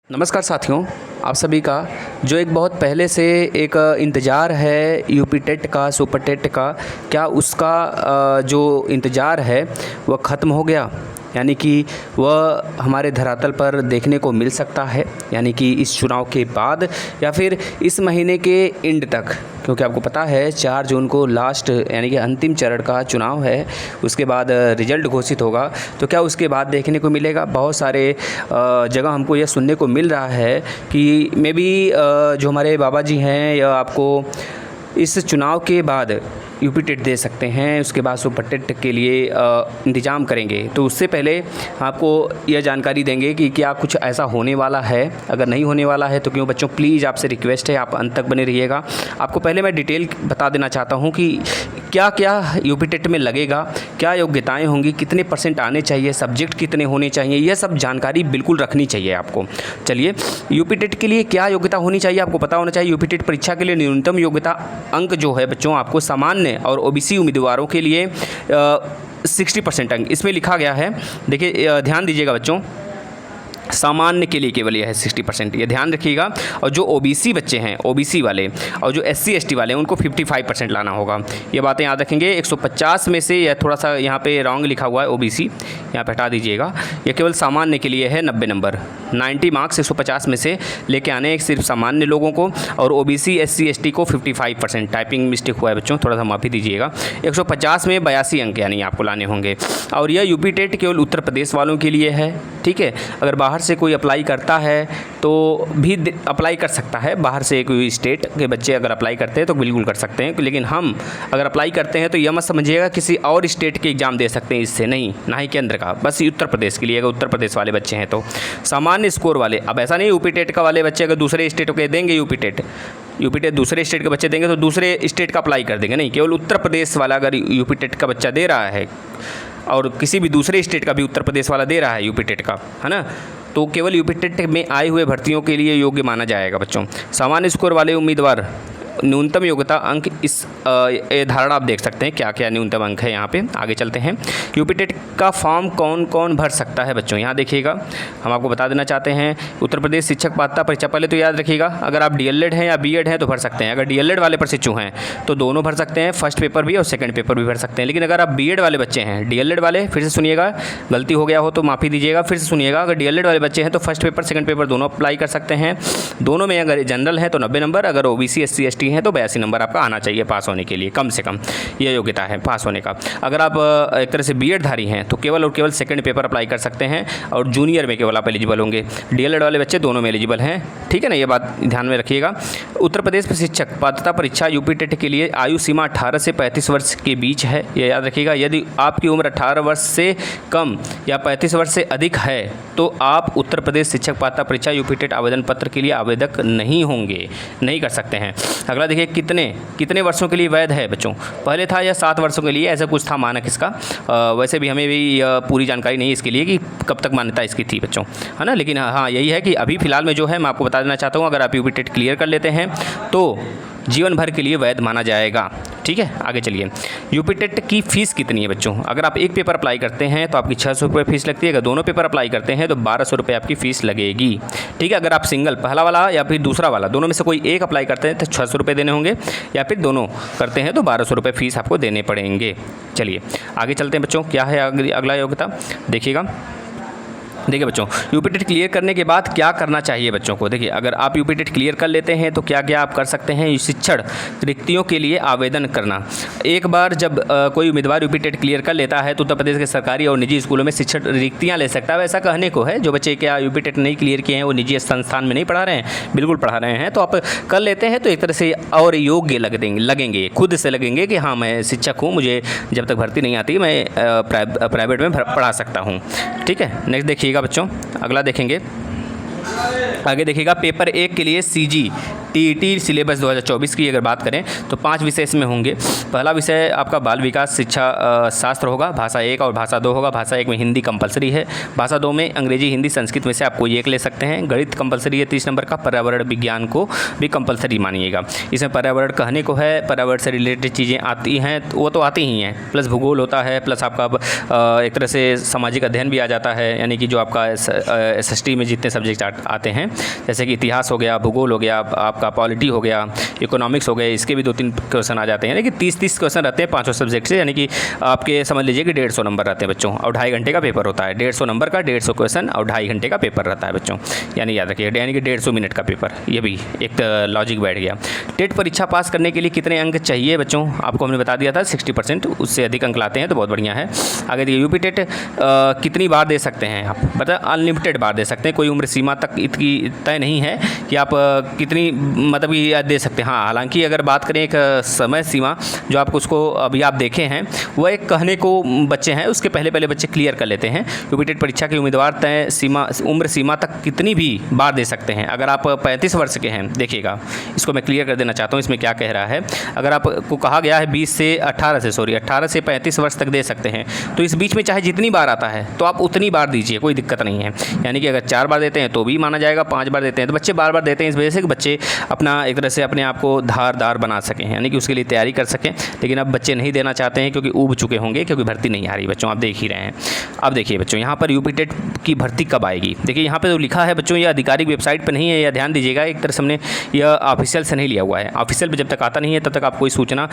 नमस्कार साथियों, आप सभी का जो एक बहुत पहले से एक इंतज़ार है यूपी टेट का, सुपर टेट का, क्या उसका जो इंतज़ार है वह ख़त्म हो गया? यानी कि वह हमारे धरातल पर देखने को मिल सकता है, यानी कि इस चुनाव के बाद या फिर इस महीने के एंड तक, क्योंकि आपको पता है 4 जून को लास्ट यानी कि अंतिम चरण का चुनाव है। उसके बाद रिजल्ट घोषित होगा, तो क्या उसके बाद देखने को मिलेगा? बहुत सारे जगह हमको यह सुनने को मिल रहा है कि मे बी जो हमारे बाबा जी हैं या आपको इस चुनाव के बाद यूपी टेट दे सकते हैं, उसके बाद सुपर टेट के लिए इंतज़ाम करेंगे। तो उससे पहले आपको यह जानकारी देंगे कि क्या कुछ ऐसा होने वाला है। अगर नहीं होने वाला है तो क्यों बच्चों, प्लीज़ आपसे रिक्वेस्ट है आप अंत तक बने रहिएगा। आपको पहले मैं डिटेल बता देना चाहता हूँ कि क्या क्या यूपी टेट में लगेगा, क्या योग्यताएँ होंगी, कितने % आने चाहिए, सब्जेक्ट कितने होने चाहिए, यह सब जानकारी बिल्कुल रखनी चाहिए आपको। चलिए, यूपी टेट के लिए क्या योग्यता होनी चाहिए आपको पता होना चाहिए। यूपी टेट परीक्षा के लिए न्यूनतम योग्यता अंक जो है बच्चों, आपको सामान्य और ओबीसी उम्मीदवारों के लिए 60% अंक इसमें लिखा गया है। देखिए ध्यान दीजिएगा बच्चों, सामान्य के लिए केवल यह है 60%, ये ध्यान रखिएगा। और जो ओबीसी बच्चे हैं, ओबीसी वाले और जो एससी एसटी वाले हैं, उनको 55% लाना होगा। ये बातें याद रखेंगे। 150 में से यह थोड़ा सा यहाँ पे रॉन्ग लिखा हुआ है, ओबीसी यहाँ पे हटा दीजिएगा। यह केवल सामान्य के लिए है 90 नंबर, 90 मार्क्स 150 में से लेके आने एक सिर्फ सामान्य लोगों को, और ओबीसी एससी एसटी को 55%। टाइपिंग मिस्टेक हुआ है बच्चों, थोड़ा सा माफ़ी दीजिएगा। 150 में 82 अंक यानी आपको लाने होंगे। और यह यूपी टेट केवल उत्तर प्रदेश वालों के लिए है, ठीक है। अगर बाहर से कोई अप्लाई करता है तो भी अप्लाई कर सकता है। बाहर से कोई स्टेट के बच्चे अगर अप्लाई करते हैं तो बिल्कुल कर सकते हैं, लेकिन हम अगर अप्लाई करते हैं तो यह मत समझिएगा किसी और स्टेट के एग्ज़ाम दे सकते हैं, इससे नहीं, ना ही केंद्र का, बस उत्तर प्रदेश के लिए। अगर उत्तर प्रदेश वाले बच्चे हैं तो सामान्य स्कोर वाले, अब ऐसा नहीं यूपी टेट का वाले बच्चे अगर दूसरे स्टेट के देंगे यूपी टेट दूसरे स्टेट के बच्चे देंगे तो दूसरे स्टेट का अप्लाई कर देंगे, नहीं, केवल उत्तर प्रदेश वाला अगर यूपी टेट का बच्चा दे रहा है और किसी भी दूसरे स्टेट का भी उत्तर प्रदेश वाला दे रहा है यूपी टेट का, है ना, तो केवल यूपी टेट में आए हुए भर्तियों के लिए योग्य माना जाएगा बच्चों। सामान्य स्कोर वाले उम्मीदवार न्यूनतम योग्यता अंक, इस ये धारणा आप देख सकते हैं क्या क्या न्यूनतम अंक है यहाँ पे। आगे चलते हैं, यूपी टेट का फॉर्म कौन कौन भर सकता है बच्चों, यहाँ देखिएगा। हम आपको बता देना चाहते हैं, उत्तर प्रदेश शिक्षक पात्रता परीक्षा, पहले तो याद रखिएगा, अगर आप डीएलएड हैं या बीएड हैं तो भर सकते हैं। अगर डीएलएड वाले प्रशिक्षु हैं तो दोनों भर सकते हैं, फर्स्ट पेपर भी और सेकंड पेपर भी भर सकते हैं। लेकिन अगर आप बीएड वाले बच्चे हैं, डीएलएड वाले, फिर से सुनिएगा, गलती हो गया हो तो माफ़ी दीजिएगा, फिर से सुनिएगा। अगर डीएलएड वाले बच्चे हैं तो फर्स्ट पेपर सेकंड पेपर दोनों अप्लाई कर सकते हैं। दोनों में अगर जनरल है तो 90 नंबर, अगर ओबीसी एससी एसटी हैं तो 82 नंबर आपका आना चाहिए पास होने के लिए, कम से कम यह योग्यता है पास होने का। अगर आप एक तरह से बीएड धारी हैं तो केवल और केवल सेकंड पेपर अप्लाई कर सकते हैं, और जूनियर में केवल आप एलिजिबल होंगे। डीएलएड वाले बच्चे दोनों में एलिजिबल हैं, ठीक है ना, ये बात ध्यान में रखिएगा। उत्तर प्रदेश शिक्षक पात्रता परीक्षा यूपी टेट के लिए आयु सीमा 18 से 35 वर्ष के बीच है, ये याद रखिएगा। यदि आपकी उम्र 18 वर्ष से कम या 35 वर्ष से अधिक है तो आप उत्तर प्रदेश शिक्षक पात्रता परीक्षा यूपी टेट आवेदन पत्र के लिए आवेदक नहीं होंगे, नहीं कर सकते हैं। अगला देखिए, कितने वर्षों के लिए वैध है बच्चों। पहले था यह 7 वर्षों के लिए, ऐसा कुछ था मानक इसका। वैसे भी हमें भी पूरी जानकारी नहीं इसके लिए कि कब तक मान्यता इसकी थी बच्चों, है ना। लेकिन हाँ, यही है कि अभी फ़िलहाल में जो है मैं आपको बता देना चाहता हूँ, अगर आप यूपी टेट क्लियर कर लेते हैं तो जीवन भर के लिए वैध माना जाएगा, ठीक है। आगे चलिए, यूपी टेट की फ़ीस कितनी है बच्चों। अगर आप एक पेपर अप्लाई करते हैं तो आपकी 600 रुपये फ़ीस लगती है। अगर दोनों पेपर अप्लाई करते हैं तो 1200 रुपये आपकी फ़ीस लगेगी, ठीक है। अगर आप सिंगल, पहला वाला या फिर दूसरा वाला, दोनों में से कोई एक अप्लाई करते हैं तो 600 रुपये देने होंगे, या फिर दोनों करते हैं तो 1200 रुपये फ़ीस आपको देने पड़ेंगे। चलिए आगे चलते हैं बच्चों, क्या है अगला योग्यता देखिएगा। देखिए बच्चों, यूपी टेट क्लियर करने के बाद क्या करना चाहिए बच्चों को। देखिए, अगर आप यूपी टेट क्लियर कर लेते हैं तो क्या क्या आप कर सकते हैं। शिक्षण रिक्तियों के लिए आवेदन करना। एक बार जब कोई उम्मीदवार यूपी टेट क्लियर कर लेता है तो उत्तर प्रदेश के सरकारी और निजी स्कूलों में शिक्षण रिक्तियाँ ले सकता है। वैसा कहने को है, जो बच्चे क्या यूपी टेट नहीं क्लियर किए हैं वो निजी संस्थान में नहीं पढ़ा रहे हैं, बिल्कुल पढ़ा रहे हैं, तो आप कर लेते हैं तो एक तरह से और योग्य लगेंगे, खुद से लगेंगे कि हाँ मैं शिक्षक हूँ, मुझे जब तक भर्ती नहीं आती मैं प्राइवेट में पढ़ा सकता हूँ, ठीक है। नेक्स्ट देखिएगा बच्चों, अगला देखेंगे, आगे देखिएगा, पेपर 1 के लिए CG टीईटी सिलेबस 2024 की अगर बात करें तो 5 विषय इसमें होंगे। पहला विषय आपका बाल विकास शिक्षा शास्त्र होगा, भाषा 1 और भाषा 2 होगा। भाषा 1 में हिंदी कंपलसरी है, भाषा 2 में अंग्रेजी हिंदी संस्कृत में से आप कोई एक ले सकते हैं। गणित कंपलसरी है 30 नंबर का। पर्यावरण विज्ञान को भी कंपलसरी मानिएगा। इसमें पर्यावरण कहने को है, पर्यावरण से रिलेटेड चीज़ें आती हैं वो तो आती ही हैं, प्लस भूगोल होता है, प्लस आपका एक तरह से सामाजिक अध्ययन भी आ जाता है, यानी कि जो आपका SST में जितने सब्जेक्ट आते हैं, जैसे कि इतिहास हो गया, भूगोल हो गया, आपका पॉलिटी हो गया, इकोनॉमिक्स हो गए, इसके भी 2-3 क्वेश्चन आ जाते हैं। यानी कि 30-30 क्वेश्चन रहते हैं 5 सब्जेक्ट से, यानी कि आपके समझ लीजिए कि 150 नंबर रहते हैं बच्चों, और 2.5 घंटे का पेपर होता है। 150 नंबर का 150 क्वेश्चन और 2.5 घंटे का पेपर रहता है बच्चों, यानी याद रखिए, यानी कि 150 मिनट का पेपर। ये भी एक लॉजिक बैठ गया। टेट परीक्षा पास करने के लिए कितने अंक चाहिए बच्चों? आपको हमने बता दिया था 60%, उससे अधिक अंक लाते हैं तो बहुत बढ़िया है। आगे देखिए, यूपी टेट कितनी बार दे सकते हैं आप? पता है, अनलिमिटेड बार दे सकते हैं, कोई उम्र सीमा तक इतनी तय नहीं है कि आप कितनी मतलब कि दे सकते हैं। हाँ, हालांकि अगर बात करें एक समय सीमा जो आपको उसको अभी आप देखे हैं, वह एक कहने को बच्चे हैं, उसके पहले बच्चे क्लियर कर लेते हैं। यूपी टेट परीक्षा के उम्मीदवार तय उम्र सीमा तक कितनी भी बार दे सकते हैं। अगर आप 35 वर्ष के हैं, देखिएगा इसको मैं क्लियर कर देना चाहता हूँ, इसमें क्या कह रहा है। अगर आपको कहा गया है 18 से 35 वर्ष तक दे सकते हैं, तो इस बीच में चाहे जितनी बार आता है तो आप उतनी बार दीजिए, कोई दिक्कत नहीं है। यानी कि अगर 4 बार देते हैं तो भी माना जाएगा, 5 बार देते हैं तो बच्चे बार देते हैं, इस वजह से कि बच्चे अपना एक तरह से अपने आप को धारदार बना सकें, यानी कि उसके लिए तैयारी कर सकें। लेकिन अब बच्चे नहीं देना चाहते हैं क्योंकि ऊब चुके होंगे, क्योंकि भर्ती नहीं आ रही बच्चों, आप देख ही रहे हैं। अब देखिए बच्चों, यहाँ पर यूपी टेट की भर्ती कब आएगी? देखिए यहाँ पे जो लिखा है बच्चों, ये आधिकारिक वेबसाइट पर नहीं है, यह ध्यान दीजिएगा। एक तरह से हमने यह ऑफिशियल से नहीं लिया हुआ है। ऑफिशियल पे जब तक आता नहीं है तब तक आप कोई सूचना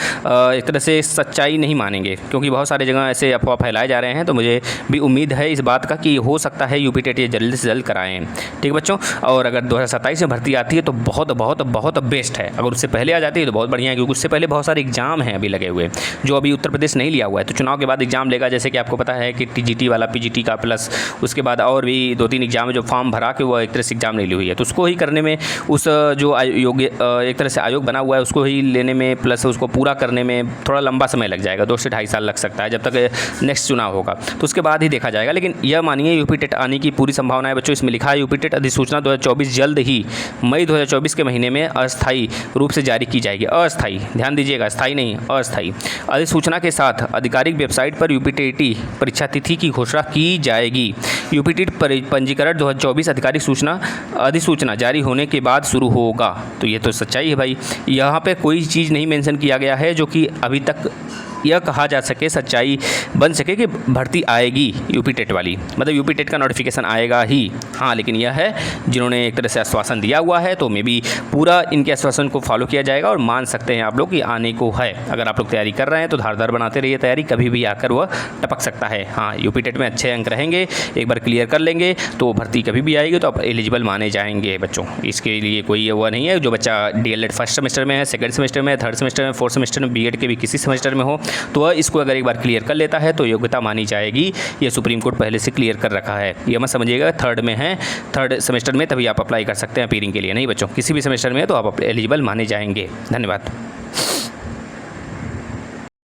एक तरह से सच्चाई नहीं मानेंगे, क्योंकि बहुत सारे जगह ऐसे अफवाह फैलाए जा रहे हैं। तो मुझे भी उम्मीद है इस बात का कि हो सकता है यूपी टेट ये जल्द से जल्द कराएं, ठीक है बच्चों। और अगर 2027 में भर्ती आती है तो बहुत बेस्ट है। अगर उससे पहले आ जाती है तो बहुत बढ़िया है, क्योंकि उससे पहले बहुत सारे एग्जाम हैं अभी लगे हुए, जो अभी उत्तर प्रदेश नहीं लिया हुआ है। तो चुनाव के बाद एग्जाम लेगा, जैसे कि आपको पता है कि TGT वाला, PGT का, प्लस उसके बाद और भी 2-3 एग्जाम है जो फॉर्म भरा के वो एक तरह से एग्जाम नहीं ली हुई है। तो उसको ही करने में, उस जो एक तरह से आयोग बना हुआ है उसको ही लेने में, प्लस उसको पूरा करने में थोड़ा लंबा समय लग जाएगा, 2 से 2.5 साल लग सकता है, जब तक नेक्स्ट चुनाव होगा। तो उसके बाद ही देखा जाएगा। लेकिन यह मानिए यूपी टेट आने की पूरी संभावना है बच्चों। इसमें लिखा है यूपी टेट अधिसूचना 2024 जल्द ही मई 2024 के महीने में अस्थायी रूप से जारी की जाएगी। अस्थायी, ध्यान दीजिएगा, स्थायी नहीं, अस्थायी। अधिसूचना के साथ आधिकारिक वेबसाइट पर यूपी टेट परीक्षा तिथि की घोषणा की जाएगी। यूपी टेट पंजीकरण 2024 आधिकारिक अधिसूचना जारी होने के बाद शुरू होगा। तो ये तो सच्चाई है भाई, यहाँ पे कोई चीज़ नहीं मेंशन किया गया है जो कि अभी तक यह कहा जा सके, सच्चाई बन सके कि भर्ती आएगी यूपी टेट वाली, मतलब यूपी टेट का नोटिफिकेशन आएगा ही। हाँ, लेकिन यह है जिन्होंने एक तरह से आश्वासन दिया हुआ है, तो मे बी पूरा इनके आश्वासन को फॉलो किया जाएगा और मान सकते हैं आप लोग कि आने को है। अगर आप लोग तैयारी कर रहे हैं तो धारदार बनाते रहिए तैयारी, कभी भी आकर वह टपक सकता है। हाँ, यूपी टेट में अच्छे अंक रहेंगे, एक बार क्लियर कर लेंगे तो भर्ती कभी भी आएगी तो आप एलिजिबल माने जाएंगे बच्चों। इसके लिए कोई वह नहीं है, जो बच्चा DLED फर्स्ट सेमेस्टर में है, सेकंड सेमेस्टर में, थर्ड सेमेस्टर में, फोर्थ सेमेस्टर में, B.Ed के भी किसी सेमेस्टर में हो, तो वह इसको अगर एक बार क्लियर कर लेता है तो योग्यता मानी जाएगी। ये सुप्रीम कोर्ट पहले से क्लियर कर रखा है। ये मत समझिएगा थर्ड में है, थर्ड सेमेस्टर में तभी आप अप्लाई कर सकते हैं अपीयरिंग के लिए, नहीं बच्चों, किसी भी सेमेस्टर में है तो आप एलिजिबल माने जाएंगे। धन्यवाद।